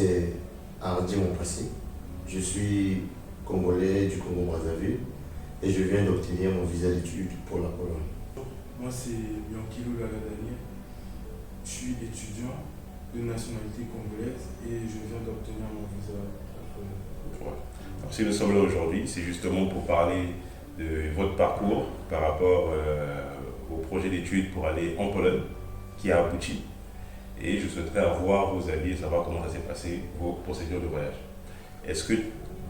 c'est Hardy Mompassi. Je suis congolais du Congo-Brazzaville et je viens d'obtenir mon visa d'études pour la Pologne. Moi, c'est Bianchilo Lagadanier. Je suis étudiant de nationalité congolaise et je viens d'obtenir mon visa pour la Pologne. Alors, si nous sommes là aujourd'hui, c'est justement pour parler de votre parcours par rapport au projet d'études pour aller en Pologne qui a abouti. Et je souhaiterais avoir vos avis et savoir comment ça s'est passé, vos procédures de voyage. Est-ce que,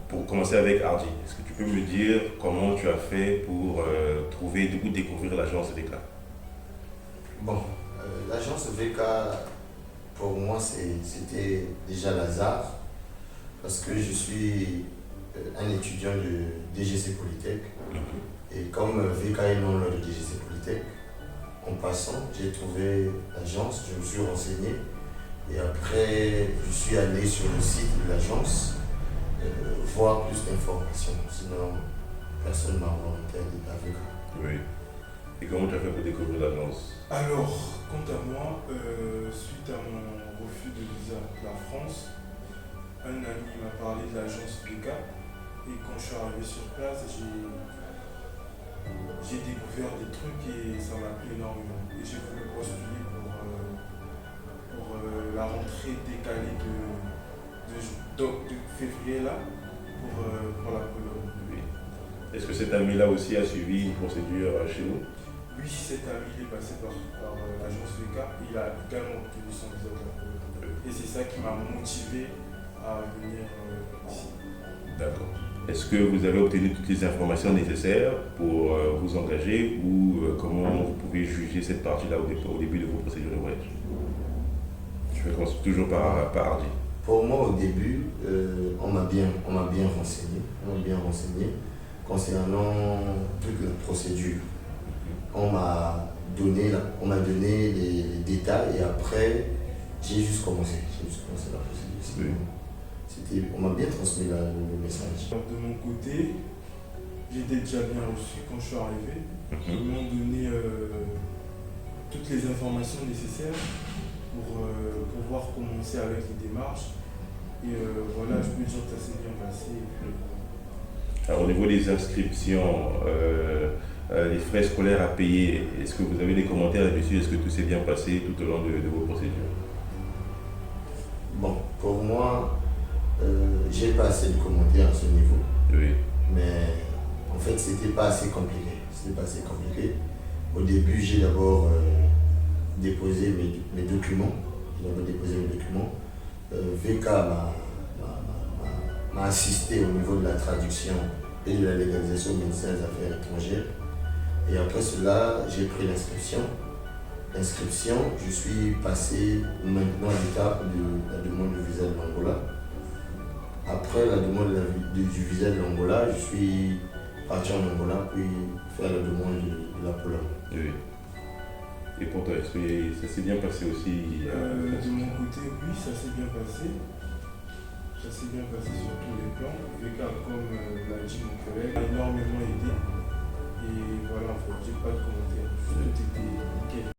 pour commencer avec Hardy, est-ce que tu peux me dire comment tu as fait pour trouver ou découvrir l'agence VK? Bon, l'agence VK, pour moi, c'était déjà l'hasard parce que je suis un étudiant de DGC Polytech. Et comme VK est non loin de DGC Polytech, en passant, j'ai trouvé l'agence, je me suis renseigné et après je suis allé sur le site de l'agence voir plus d'informations. Sinon, personne ne m'a orienté à VK. Oui. Et comment tu as fait pour découvrir l'agence? Alors, quant à moi, suite à mon refus de visa de la France, un ami m'a parlé de l'agence VK et quand je suis arrivé sur place, j'ai découvert des trucs et ça m'a plu énormément. Et j'ai voulu postuler pour la rentrée décalée de février là, pour la Pologne. Oui. Est-ce que cet ami-là aussi a suivi une procédure chez nous? Oui, cet ami il est passé par l'agence VK et il a également obtenu son visa de la Pologne. Et c'est ça qui m'a motivé à venir ici. D'accord. Est-ce que vous avez obtenu toutes les informations nécessaires pour vous engager ou comment vous pouvez juger cette partie-là au début de vos procédures de voyage? Je vais commencer toujours par Hardy. Pour moi, au début, on m'a bien renseigné. On m'a bien renseigné concernant toute la procédure. On m'a donné les détails et après, j'ai juste commencé la procédure. Oui. On m'a bien transmis le message. De mon côté, j'étais déjà bien reçu quand je suis arrivé. Ils m'ont donné toutes les informations nécessaires pour pouvoir commencer avec les démarches. Et voilà, je peux dire que ça s'est bien passé. Alors, au niveau des inscriptions, les frais scolaires à payer, est-ce que vous avez des commentaires là-dessus? Est-ce que tout s'est bien passé tout au long de vos procédures? Bon, pour moi, j'ai pas assez de commentaires à ce niveau. Oui. Mais en fait, c'était pas assez compliqué. Au début, j'ai d'abord déposé mes documents. VK m'a assisté au niveau de la traduction et de la légalisation au ministère des Affaires étrangères. Et après cela, j'ai pris l'inscription. Je suis passé maintenant à l'étape de la demande de visa de l'Angola. Après la demande du visa de l'Angola, je suis parti en Angola puis faire la demande de la Pologne. Oui. Et pour toi, est-ce que ça s'est bien passé aussi De mon côté, oui, ça s'est bien passé. Ça s'est bien passé sur tous les plans. VK, comme l'a dit mon collègue, a énormément aidé. Et voilà, en fait, j'ai pas de commentaires. Tout était nickel.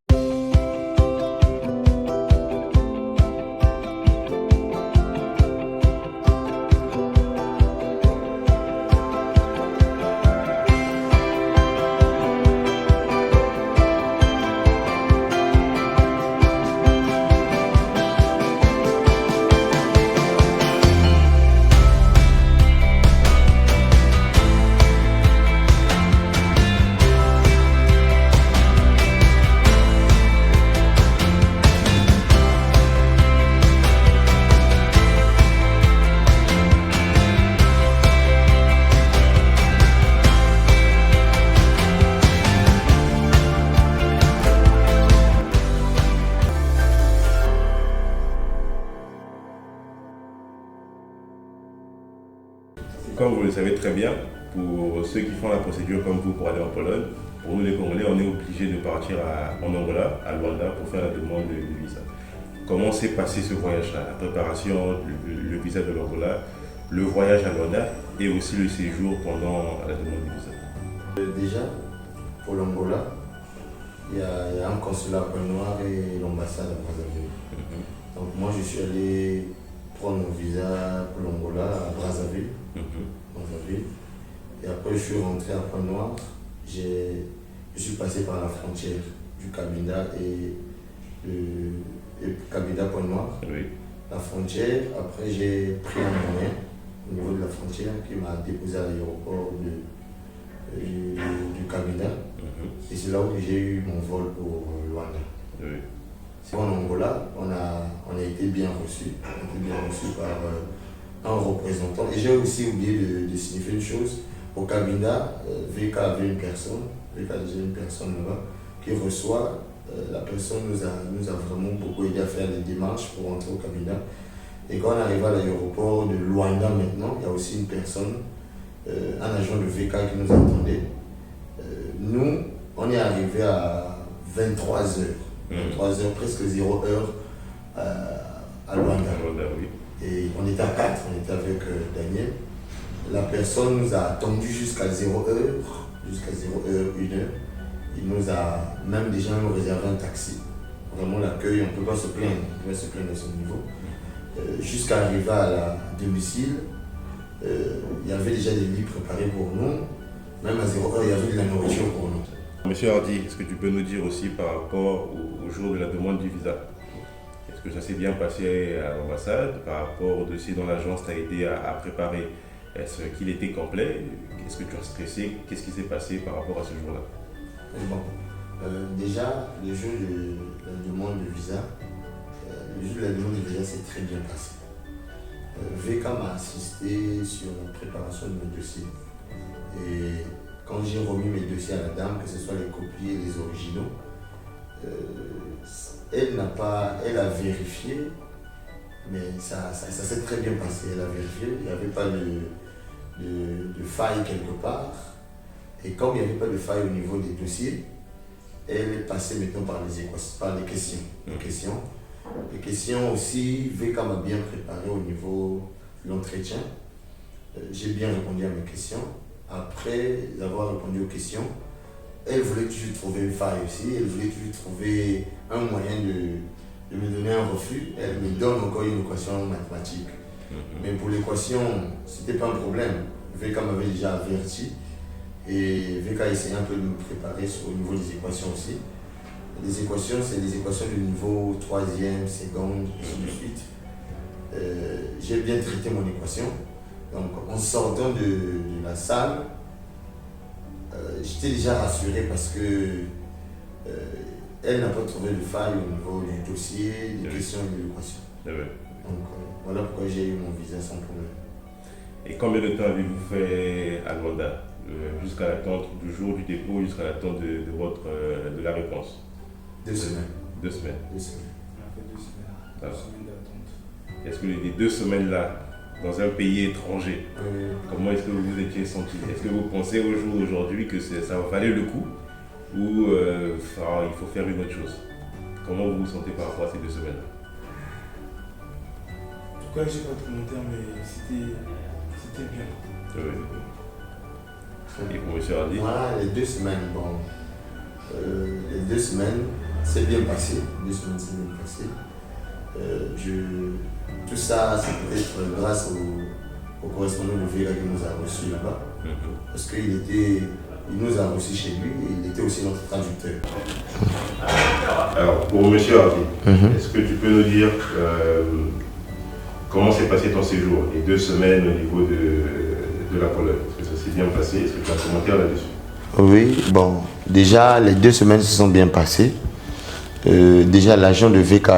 Comme vous le savez très bien, pour ceux qui font la procédure comme vous pour aller en Pologne, pour nous les Congolais, on est obligé de partir en Angola, à Luanda, pour faire la demande de visa. Comment s'est passé ce voyage-là? La préparation, le visa de l'Angola, le voyage à Luanda et aussi le séjour pendant la demande de visa? Déjà, pour l'Angola, il y a un consulat à Pointe-Noire et l'ambassade à Brazzaville. Donc moi, je suis allé prendre mon visa pour l'Angola à Brazzaville. Brazzaville. Et après, je suis rentré à Pointe-Noire. Je suis passé par la frontière du Cabinda et Cabinda Pointe-Noire. Oui. La frontière, après j'ai pris un moyen au niveau de la frontière qui m'a déposé à l'aéroport du Cabinda. Et c'est là où j'ai eu mon vol pour Luanda. Oui. En Angola, on a été bien reçu. On a été bien reçu par un représentant. Et j'ai aussi oublié de signifier une chose. Au Cabinda, VK avait une personne, VK a déjà une personne là-bas, qui reçoit. La personne nous a vraiment beaucoup aidé à faire des démarches pour rentrer au Cabinda. Et quand on arrive à l'aéroport de Luanda maintenant, il y a aussi une personne, un agent de VK qui nous attendait. Nous, on est arrivé à 23h. 23h, presque 0h à Luanda. Oui. Et on était à 4, on était avec Daniel. La personne nous a attendu jusqu'à 0h, jusqu'à 0h, 1h. Il nous a même déjà réservé un taxi. Vraiment l'accueil, on ne peut pas se plaindre, on peut pas se plaindre à ce niveau. Jusqu'à arriver à la domicile, il y avait déjà des lits préparés pour nous. Même à 0h, il y avait de la nourriture pour nous. Monsieur Hardy, est-ce que tu peux nous dire aussi par rapport au jour de la demande du visa? Est-ce que ça s'est bien passé à l'ambassade par rapport au dossier dont l'agence t'a aidé à préparer? Est-ce qu'il était complet? Est-ce que tu as stressé? Qu'est-ce qui s'est passé par rapport à ce jour-là? Bon, déjà, le jour de la demande de visa, s'est très bien passé. VK m'a assisté sur la préparation de mes dossiers. Et quand j'ai remis mes dossiers à la dame, que ce soit les copies et les originaux, elle a vérifié, mais ça s'est très bien passé. Elle a vérifié, il n'y avait pas de faille quelque part. Et comme il n'y avait pas de faille au niveau des dossiers, elle est passée maintenant par les questions. Les questions aussi, VK m'a bien préparé au niveau de l'entretien. J'ai bien répondu à mes questions. Après avoir répondu aux questions, elle voulait toujours trouver une faille aussi. Elle voulait toujours trouver un moyen de me donner un refus. Elle me donne encore une équation mathématique. Mais pour l'équation, ce n'était pas un problème. VK m'avait déjà averti. Et VK a essayé un peu de me préparer au niveau des équations aussi. Les équations, c'est des équations de niveau 3e, seconde, et ainsi de suite. J'ai bien traité mon équation. Donc en sortant de la salle, j'étais déjà rassuré parce que elle n'a pas trouvé de faille au niveau du dossier, des questions et de l'équation. Donc voilà pourquoi j'ai eu mon visa sans problème. Et combien de temps avez-vous fait à Luanda? Jusqu'à l'attente du jour du dépôt, jusqu'à l'attente de la réponse? 2 semaines. 2 semaines. 2 semaines. On a fait 2 semaines. Ah. 2 semaines d'attente. Est-ce que les 2 semaines-là, dans un pays étranger, comment est-ce que vous vous étiez senti? Est-ce que vous pensez au jour d'aujourd'hui que ça valait le coup ou il faut faire une autre chose? Comment vous vous sentez par rapport à ces 2 semaines? En tout cas, je n'ai pas de commentaire, mais c'était bien. Et pour M. Hardy? Voilà, les 2 semaines, bon. Les 2 semaines, c'est bien passé. 2 semaines, c'est bien passé. Tout ça, c'est peut-être grâce au correspondant de VK qui nous a reçus là-bas. Parce qu'il nous a reçus chez lui et il était aussi notre traducteur. Alors, pour M. Hardy, est-ce que tu peux nous dire comment s'est passé ton séjour, les 2 semaines au niveau de la Pologne? Est-ce que ça s'est bien passé? Est-ce que tu as un commentaire là-dessus? Oui, bon, déjà les 2 semaines se sont bien passées. Déjà l'agent de VK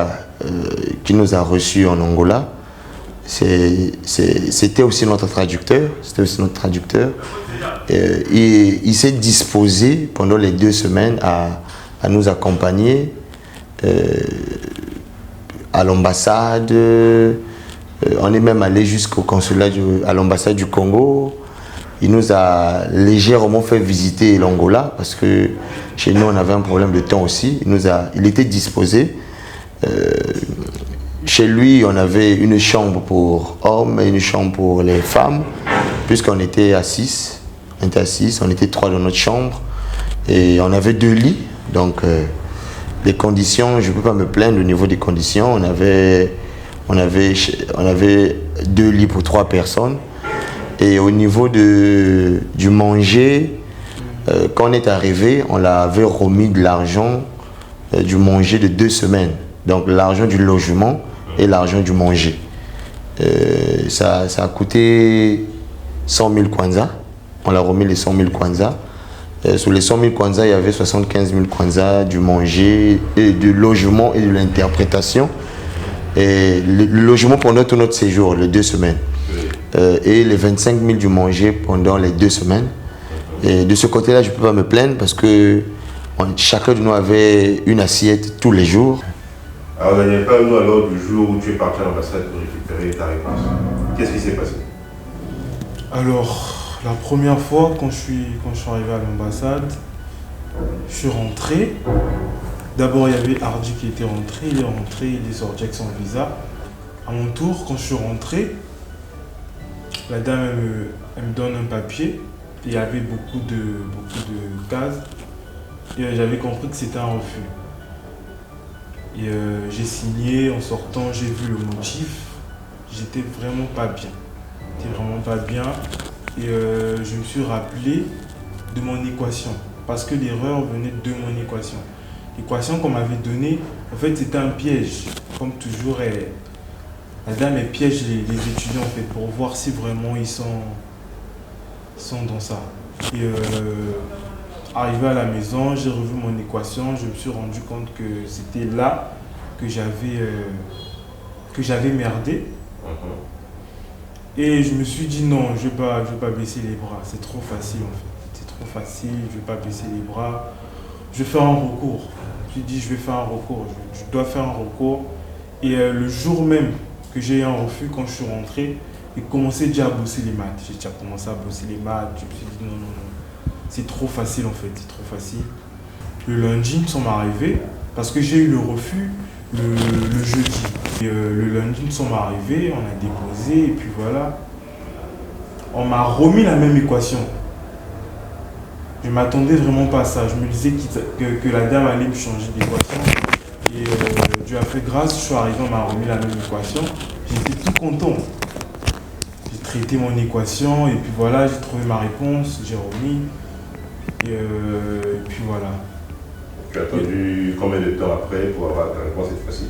qui nous a reçus en Angola, c'était aussi notre traducteur. Il s'est disposé pendant les 2 semaines à nous accompagner à l'ambassade. On est même allé jusqu'au consulat à l'ambassade du Congo. Il nous a légèrement fait visiter l'Angola parce que chez nous on avait un problème de temps aussi. Il était disposé. Chez lui on avait une chambre pour hommes et une chambre pour les femmes, puisqu'on était à 6. On était 3 dans notre chambre et on avait 2 lits. Donc les conditions, je ne peux pas me plaindre au niveau des conditions. On avait 2 lits pour 3 personnes. Et au niveau du manger, quand on est arrivé, on avait remis de l'argent du manger de 2 semaines. Donc l'argent du logement et l'argent du manger. Ça a coûté 100 000 kwanza. On l'a remis les 100 000 kwanza. Sur les 100 000 kwanza, il y avait 75 000 kwanza du manger, et du logement et de l'interprétation. Et le logement pendant tout notre séjour, les 2 semaines. Et les 25 000 du manger pendant les 2 semaines. Et de ce côté-là, je ne peux pas me plaindre parce que chacun de nous avait une assiette tous les jours. Alors, Daniel, parle-nous alors du jour où tu es parti à l'ambassade pour récupérer ta réponse. Qu'est-ce qui s'est passé? Alors, la première fois, quand je suis arrivé à l'ambassade, je suis rentré. D'abord, il y avait Hardy qui était rentré. Il est rentré, il est sorti avec son visa. À mon tour, quand je suis rentré, la dame, elle me donne un papier. Il y avait beaucoup de cases. Et j'avais compris que c'était un refus. Et j'ai signé, en sortant, j'ai vu le motif. J'étais vraiment pas bien. J'étais vraiment pas bien. Et je me suis rappelé de mon équation. Parce que l'erreur venait de mon équation. L'équation qu'on m'avait donnée, en fait, c'était un piège. Comme toujours, la dame, elle piège les étudiants en fait, pour voir si vraiment ils sont dans ça. Et arrivé à la maison, j'ai revu mon équation, je me suis rendu compte que c'était là que j'avais merdé. Et je me suis dit non, je vais pas baisser les bras, c'est trop facile en fait. C'est trop facile, je vais pas baisser les bras. Je vais faire un recours. Je me suis dit je vais faire un recours, je dois faire un recours. Et le jour même que j'ai eu un refus, quand je suis rentré, j'ai commencé déjà à bosser les maths. J'ai déjà commencé à bosser les maths, je me suis dit non, c'est trop facile en fait, c'est trop facile. Le lundi, nous sommes arrivés, parce que j'ai eu le refus le jeudi. Et, le lundi, nous sommes arrivés, on a déposé, et puis voilà. On m'a remis la même équation. Je ne m'attendais vraiment pas à ça. Je me disais que la dame allait me changer d'équation. Et Dieu a fait grâce, je suis arrivé, on m'a remis la même équation. J'étais tout content. J'ai traité mon équation, et puis voilà, j'ai trouvé ma réponse, j'ai remis. Et puis voilà. Tu as attendu combien de temps après pour avoir ta réponse cette fois-ci?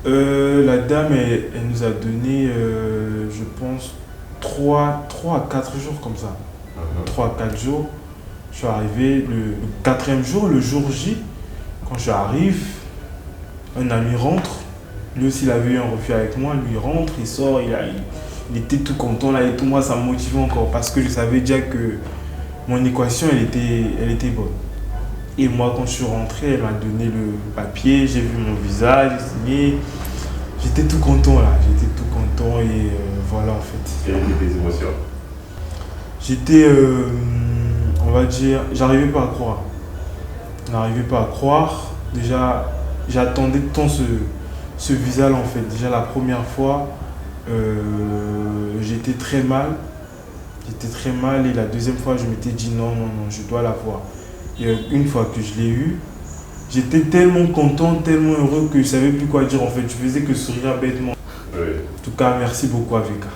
La dame, elle nous a donné, je pense, 3 à 4 jours comme ça. 3 à 4 jours. Je suis arrivé le 4e jour, le jour J. Quand j'arrive, un ami rentre. Lui aussi, il avait eu un refus avec moi. Lui, il rentre, il sort, il était tout content. Là, et tout moi, ça me motivait encore parce que je savais déjà que mon équation, elle était bonne. Et moi, quand je suis rentré, elle m'a donné le papier, j'ai vu mon visage, j'ai signé. J'étais tout content là, j'étais tout content et voilà en fait. Quelles étaient tes émotions? J'étais, on va dire, j'arrivais pas à croire. Je n'arrivais pas à croire. Déjà, j'attendais tant ce visage en fait. Déjà la première fois, j'étais très mal. J'étais très mal et la deuxième fois, je m'étais dit non, je dois l'avoir. Et une fois que je l'ai eu, j'étais tellement content, tellement heureux que je ne savais plus quoi dire en fait. Je faisais que sourire bêtement. Oui. En tout cas, merci beaucoup Aveka.